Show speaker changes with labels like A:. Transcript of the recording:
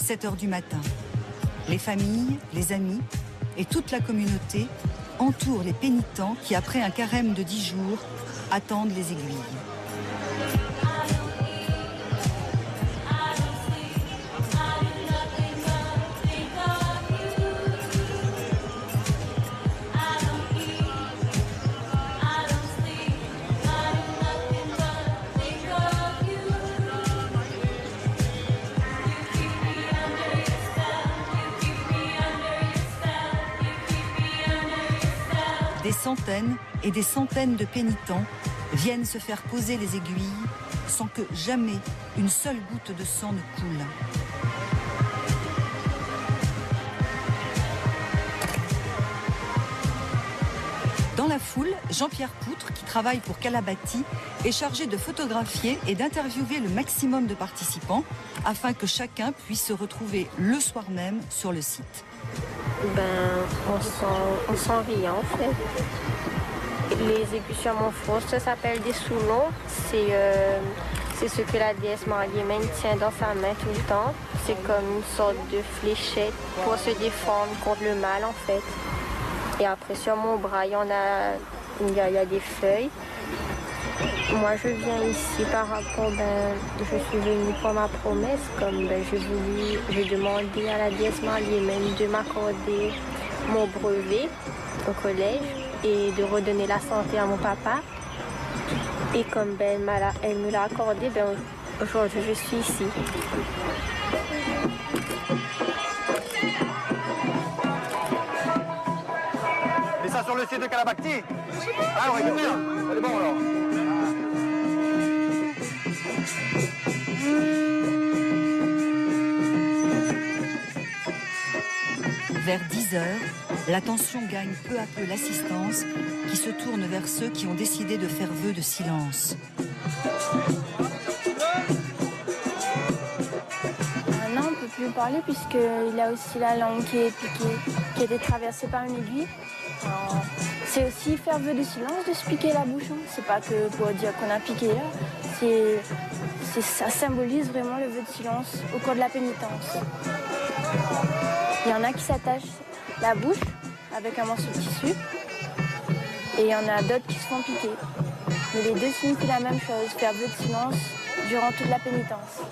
A: 7 heures du matin. Les familles, les amis et toute la communauté entourent les pénitents qui, après un carême de 10 jours, attendent les aiguilles. Des centaines et des centaines de pénitents viennent se faire poser les aiguilles sans que jamais une seule goutte de sang ne coule. Dans la foule, Jean-Pierre Poutre, qui travaille pour Kalabati, est chargé de photographier et d'interviewer le maximum de participants afin que chacun puisse se retrouver le soir même sur le site.
B: On sent rien en fait. Les aiguilles sur mon front, ça s'appelle des soulons. C'est ce que la déesse Marie-Yémen tient dans sa main tout le temps. C'est comme une sorte de fléchette pour se défendre contre le mal en fait. Et après sur mon bras, il y a des feuilles. Moi je viens ici par rapport, je suis venue pour ma promesse, comme j'ai demandé à la déesse Marie-Yémen de m'accorder mon brevet au collège et de redonner la santé à mon papa. Et comme elle me l'a accordé, aujourd'hui je suis ici.
C: Et ça sur le site de Kalabati? Ah oui, bien. C'est bon alors.
A: Vers 10 heures, l'attention gagne peu à peu l'assistance qui se tourne vers ceux qui ont décidé de faire vœu de silence.
D: Maintenant, on ne peut plus parler puisqu'il a aussi la langue qui est piquée, qui a été traversée par une aiguille. C'est aussi faire vœu de silence de se piquer la bouche. C'est pas que pour dire qu'on a piqué là. Ça symbolise vraiment le vœu de silence au cours de la pénitence. Il y en a qui s'attachent la bouche avec un morceau de tissu et il y en a d'autres qui se font piquer. Mais les deux signifient la même chose, faire vœu de silence durant toute la pénitence.